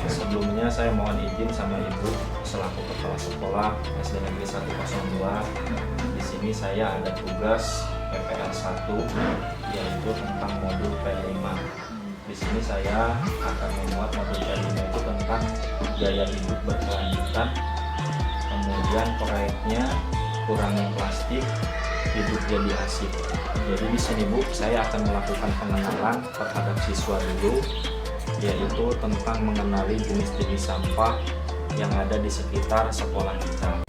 Sebelumnya saya mohon izin sama Ibu selaku Kepala Sekolah SD Negeri 102. Di sini saya ada tugas PPL 1 yaitu tentang modul P5. Di sini saya akan membuat modul P5 itu tentang gaya hidup berkelanjutan. Kemudian proyeknya kurangi plastik, hidup jadi asik. Jadi di sini Bu, saya akan melakukan pengenalan terhadap siswa dulu, yaitu tentang mengenali jenis-jenis sampah yang ada di sekitar sekolah kita.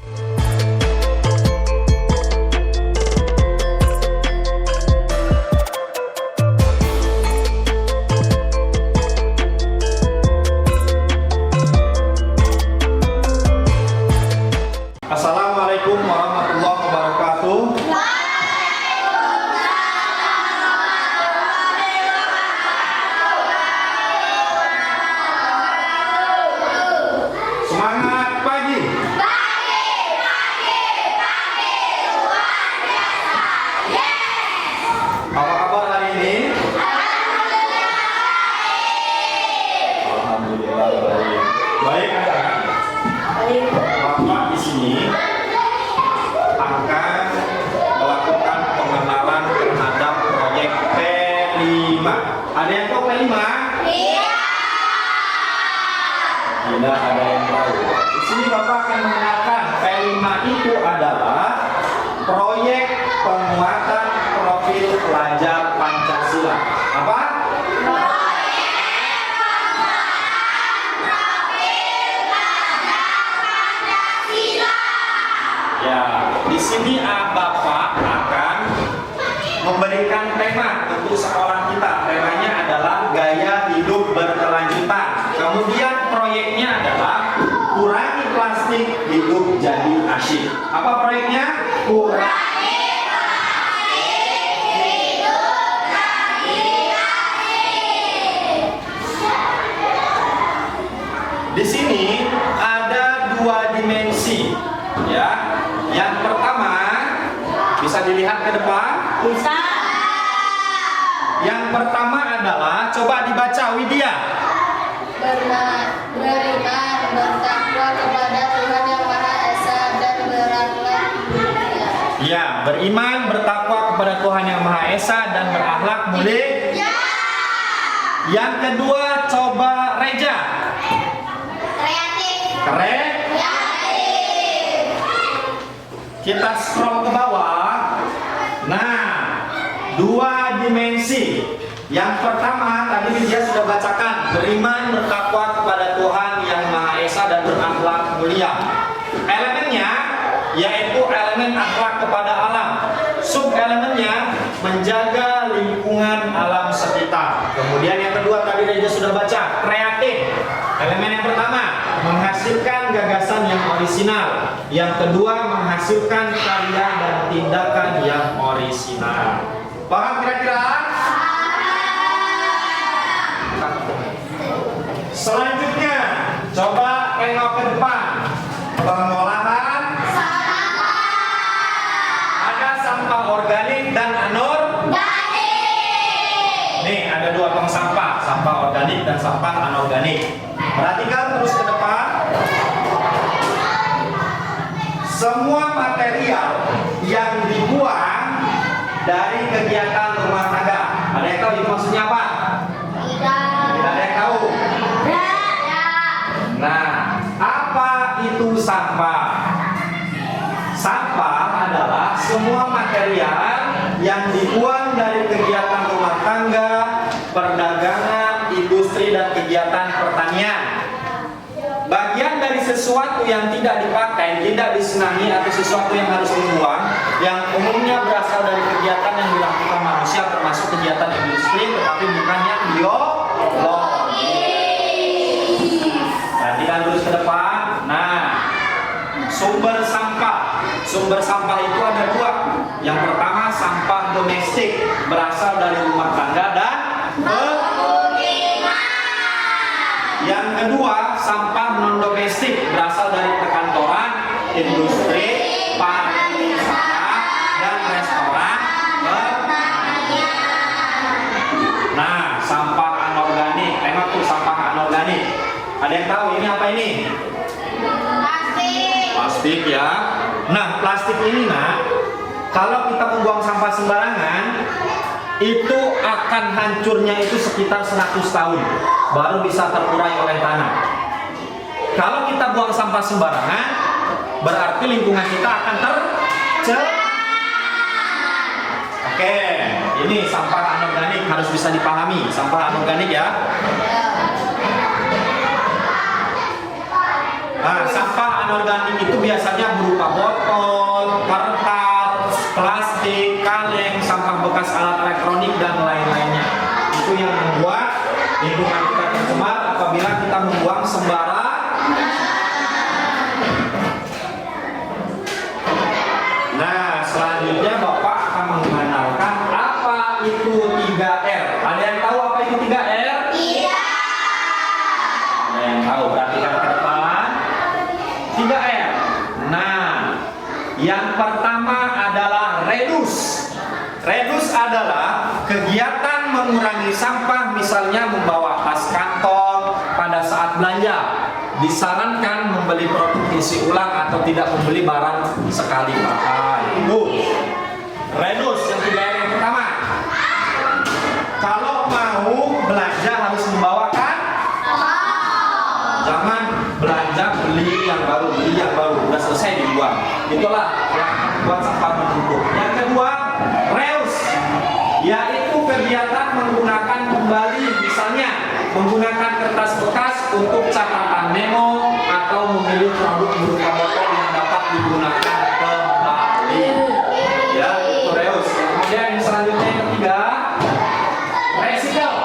Assalamualaikum warahmatullahi wabarakatuh. Semangat pagi. Apa kabar hari ini? Alhamdulillah baik. Baik anak. Bapak di sini akan melakukan pengenalan terhadap proyek P5. Ada yang tahu P5? Tidak ada yang tahu. Di sini Bapak akan mengenalkan P5 itu adalah proyek penguatan profil pelajar Pancasila. Apa? Ya, di sini Bapak akan memberikan tema untuk sekolah kita. Temanya adalah gaya hidup berkelanjutan. Kemudian proyeknya adalah kurangi plastik, hidup jadi asyik. Apa proyeknya? Kurangi plastik, hidup jadi asyik. Di sini ada dua dimensi, ya. Yang pertama bisa dilihat ke depan. Bisa. Yang pertama adalah coba dibaca Widya. Beriman, bertakwa kepada Tuhan Yang Maha Esa dan berakhlak mulia. Ya, beriman, bertakwa kepada Tuhan Yang Maha Esa dan berakhlak mulia. Ya. Yang kedua coba Reja. Kreatif. Keren. Kreatif. Kita scroll ke bawah. Nah, dua dimensi. Yang pertama tadi dia sudah bacakan, beriman, bertakwa kepada Tuhan Yang Maha Esa dan berakhlak mulia. Elemennya yaitu elemen akhlak kepada alam. Sub elemennya menjaga lingkungan alam sekitar. Kemudian yang kedua tadi dia sudah baca, kreatif. Elemen yang pertama menghasilkan gagasan yang orisinal. Yang kedua menghasilkan karya dan tindakan yang orisinal. Paham kira-kira? Selanjutnya, coba tengok ke depan. Pengolahan ada sampah organik dan anorganik. Nih, ada dua tong sampah, sampah organik dan sampah anorganik. Perhatikan terus ke depan. Semua material yang dibuang dari kegiatan rumah tangga. Ada yang tahu itu maksudnya apa? Tidak ada yang tahu. Nah, apa itu sampah? Sampah adalah semua material yang dibuang dari kegiatan rumah tangga, perdagangan, industri, dan kegiatan pertanian. Bagian dari sesuatu yang tidak dipakai, tidak disenangi, atau sesuatu yang harus dibuang, yang umumnya berasal dari kegiatan yang dilakukan manusia, termasuk kegiatan industri, tetapi bukan yang biologi. Perhatikan terus ke depan. Nah, sumber sampah. Sumber sampah itu ada dua. Yang pertama sampah domestik, berasal dari rumah tangga dan pemukiman. Yang kedua sampah non domestik, berasal dari perkantoran, industri, pariwisata, dan restoran. Nah, sampah Ada yang tahu ini apa ini? Plastik. Plastik ya. Nah, plastik ini nak, kalau kita membuang sampah sembarangan, itu akan hancurnya itu sekitar 100 tahun baru bisa terurai oleh tanah. Kalau kita buang sampah sembarangan, berarti lingkungan kita akan tercemar. Oke, ini sampah anorganik harus bisa dipahami. Sampah anorganik ya. Nah, sampah anorganik itu biasanya berupa botol, kertas, plastik, kaleng, sampah bekas alat elektronik dan lain-lainnya. Itu yang membuat lingkungan kita tercemar apabila kita membuang sembarangan. Nah, selanjutnya Bapak akan mengenalkan apa itu 3R. Ada yang tahu apa itu 3R? Iya. Ada yang tahu, perhatikan ke depan. 3R. Nah, yang pertama adalah reduce. Reduce adalah kegiatan mengurangi sampah, misalnya membawa tas kantong pada saat belanja. Disarankan membeli produk isi ulang atau tidak membeli barang sekali pakai. Itu reduce yang 3R yang pertama. Kalau mau belanja harus membawakan, jangan belanja beli yang baru, udah selesai dibuang. Itulah yang membuat sampah menumpuk. Yang kedua, reuse, yaitu kegiatan menggunakan kembali, misalnya menggunakan kertas bekas untuk catatan memo atau memilih produk berupa botol yang dapat digunakan kembali. Ya, itu reuse. Kemudian yang selanjutnya yang ketiga, recycle,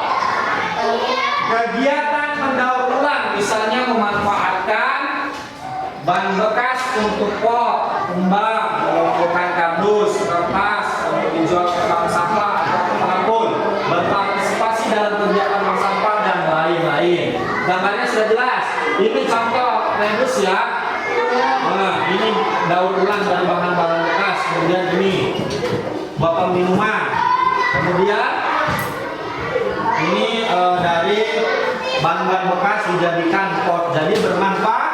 kegiatan mendaur ulang, misalnya memanfaatkan bahan bekas untuk pot, kembang, mengumpulkan kardus, kertas untuk dijual ke bank sampah atau pengepul, berpartisipasi dalam kegiatan bank sampah dan lain-lain. Gambarnya sudah jelas. Ini contoh reduce ya. Nah, ini daur ulang dari bahan-bahan bekas. Kemudian ini botol minuman. Kemudian ini dari bahan-bahan bekas dijadikan pot, jadi bermanfaat.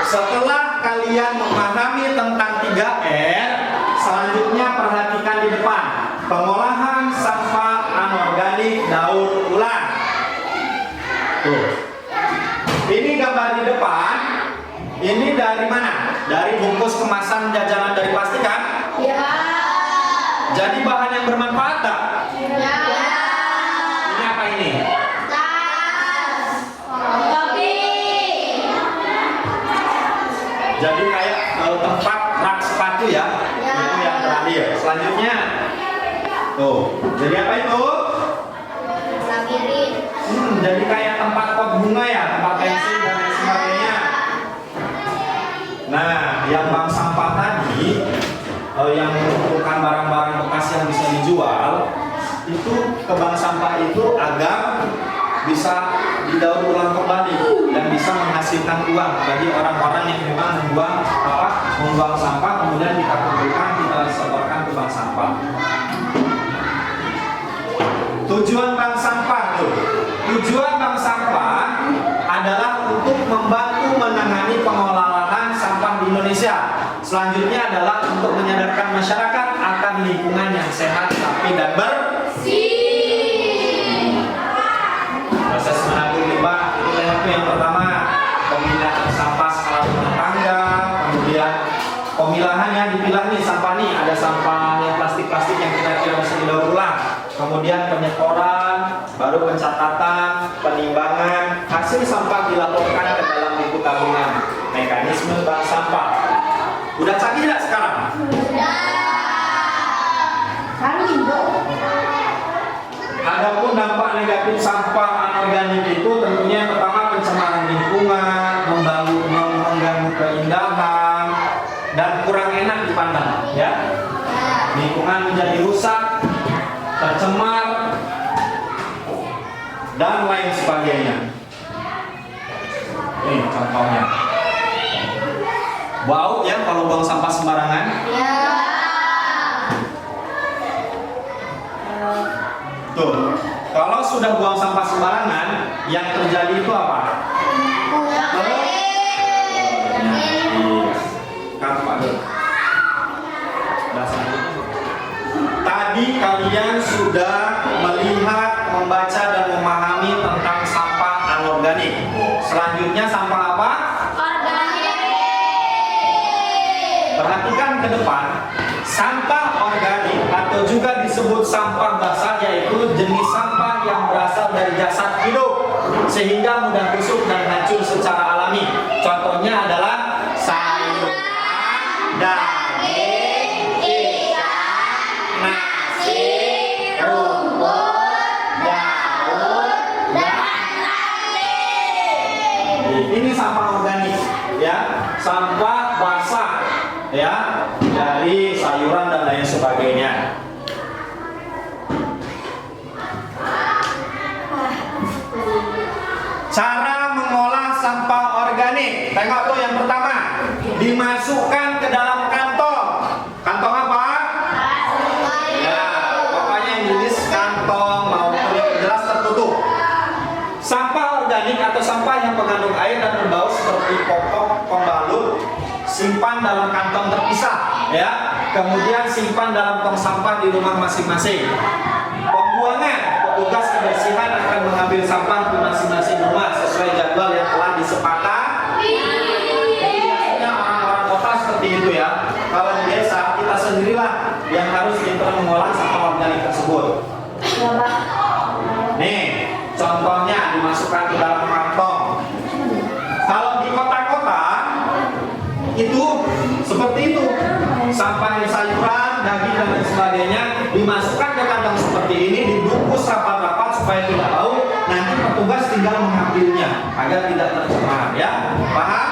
Setelah kalian memahami tentang 3R, selanjutnya perhatikan di depan. Pengolahan sampah anorganik daur ulang. Tuh. Ini gambar di depan. Ini dari mana? Dari bungkus kemasan jajanan dari plastik kan? Ya. Jadi bahan yang bermanfaat tak? Ya. Ini apa ini? Tas. Kopi. Jadi kayak tempat rak sepatu ya. Ya. Itu yang terakhir. Selanjutnya, tuh. Jadi apa itu? Labirin. Jadi kayak tempat pot bunga ya, tempat pensil dan lain sebagainya. Nah, yang bank sampah tadi, yang mengumpulkan barang-barang bekas yang bisa dijual, itu ke bank sampah itu agar bisa didaur ulang kembali dan bisa menghasilkan uang bagi orang-orang yang memang membuang sampah kemudian kita kumpulkan, kita setorkan ke bank sampah. Tujuan bank sampah tuh. Tujuan bank sampah adalah untuk membantu menangani pengelolaan sampah di Indonesia. Selanjutnya adalah untuk menyadarkan masyarakat akan lingkungan yang sehat, rapi dan bersih. Proses menabung limbah itu yang pertama, pemilahan sampah skala rumah tangga, kemudian pemilahannya dipilah nih sampah nih, ada sampah yang plastik-plastik yang kira-kira bisa didaur ulang. Kemudian penyetoran, baru pencatatan, penimbangan, hasil sampah dilaporkan ke dalam buku tabungan. Mekanisme bank sampah. Udah canggih nggak sekarang? Adapun dampak negatif sampah anorganik itu tentunya yang pertama pencemaran lingkungan, mengganggu keindahan, dan kurang enak dipandang. Ya, lingkungan menjadi rusak, tercemar, dan lain sebagainya. Ini contohnya. Bau ya kalau buang sampah sembarangan. Ya. Tuh, kalau sudah buang sampah sembarangan, yang terjadi itu apa? Tadi kalian sudah melihat, membaca dan memahami tentang sampah anorganik. Selanjutnya sampah apa? Perhatikan ke depan. Sampah organik atau juga disebut sampah basah yaitu jenis sampah yang berasal dari jasad hidup sehingga mudah busuk dan hancur secara alami. Contohnya adalah sayuran, daging, ikan, nasi, rumput, daun, dan lain-lain. Ini sampah organik, ya, sampah basah, ya, dari sayuran dan lain sebagainya. Cara mengolah sampah organik. Tengok tuh yang pertama, dimasukkan ke dalam kantong. Kantong apa? Ya, pokoknya yang jenis kantong mau jelas tertutup. Sampah organik atau sampah yang mengandung air dan berbau seperti popok, pembalut, simpan dalam kantong terpisah, ya. Kemudian simpan dalam tong sampah di rumah masing-masing. Pembuangan, petugas kebersihan akan mengambil sampah di masing-masing rumah sesuai jadwal yang telah disepakati. Biasanya orang-orang kota seperti itu, ya. Kalau di desa kita sendirilah yang harus pintar mengolah sampah organik tersebut. Nih, contohnya dimasukkan ke dalam kantong. Kalau di kota-kota itu seperti itu, sampah yang sayuran, daging dan lain sebagainya dimasukkan ke kantong seperti ini, dibungkus rapat-rapat supaya tidak bau. Nanti petugas tinggal mengambilnya agar tidak tercemar, ya. Paham?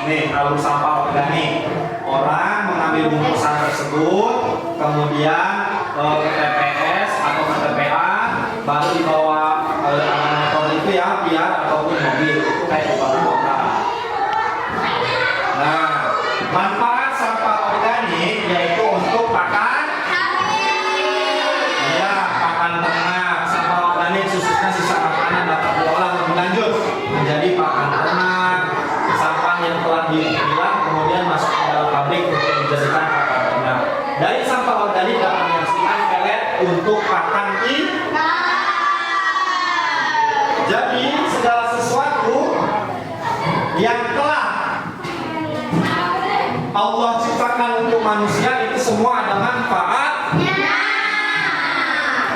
Nih, kalau sampah organik, orang mengambil bungkusan tersebut, kemudian ke TPS atau ke TPA, baru dibawa motor itu, ya, biar ataupun mobil itu kayak baru kota. Nah, manfaat sampah organik yaitu untuk pakan, ya, pakan ternak. Sampah organik khususnya sisa makanan dapat diolah lebih lanjut menjadi pakan ternak. Sampah yang telah dipilah kemudian masuk ke dalam pabrik untuk dijadikan pakan ternak. Dari sampah organik dapat menghasilkan pelet untuk pakan ikan. Jadi segala sesuatu yang telah Allah ciptakan untuk manusia itu semua ada manfaatnya.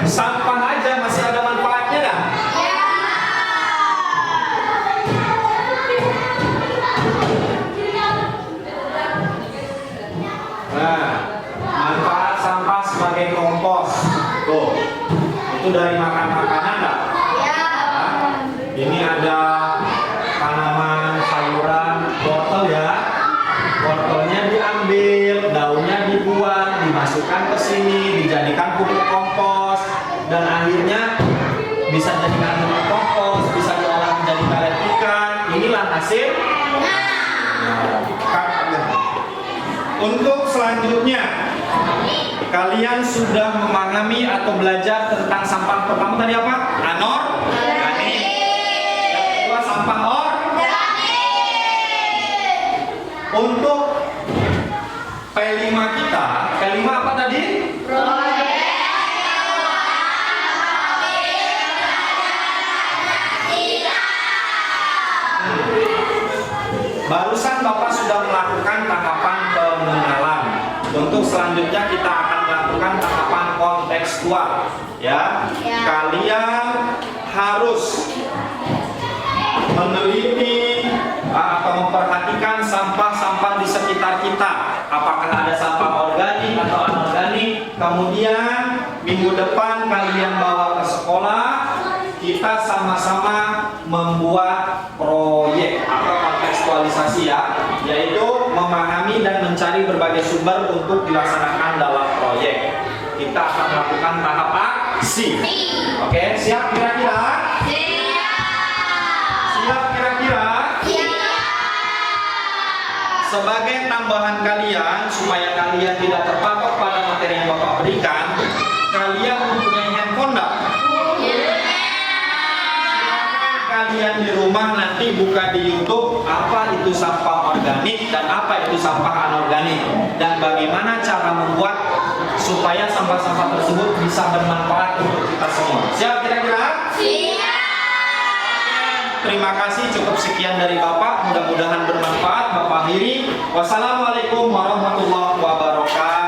Sampah aja masih ada manfaatnya dah. Nah, manfaat sampah sebagai kompos. Tuh, itu dari makan makanan dah. Ini ada tanaman sayuran wortel, ya. Wortelnya diambil, daunnya dibuang, dimasukkan ke sini, dijadikan pupuk kompos, dan akhirnya bisa jadikan pupuk kompos, bisa diolah menjadi pelet ikan. Inilah hasil. Untuk selanjutnya, kalian sudah memahami atau belajar tentang sampah pertama tadi apa? Anorganik. Sampah organik. Untuk P5 kita, P5 apa tadi? Barusan Bapak sudah melakukan tahapan pengenalan. Untuk selanjutnya kita akan melakukan tahapan kontekstual, ya. Kalian harus meneliti atau memperhatikan sampah-sampah di sekitar kita. Apakah ada sampah organik atau anorganik. Kemudian minggu depan kalian bawa ke sekolah, kita sama-sama membuat proyek atau kontekstualisasi, ya, yaitu memahami dan mencari berbagai sumber untuk dilaksanakan dalam proyek. Kita akan melakukan tahap aksi. Oke, siap kira-kira? Siap kira-kira? sebagai tambahan kalian supaya kalian tidak terpatok pada materi yang Bapak berikan, kalian mempunyai handphone enggak? Kalian di rumah nanti buka di YouTube apa itu sampah organik dan apa itu sampah anorganik, dan bagaimana cara membuat supaya sampah-sampah tersebut bisa bermanfaat untuk kita semua. Siap kira-kira? Siap. Terima kasih, cukup sekian dari Bapak, mudah-mudahan bermanfaat. Bapak akhiri. Wassalamualaikum warahmatullahi wabarakatuh.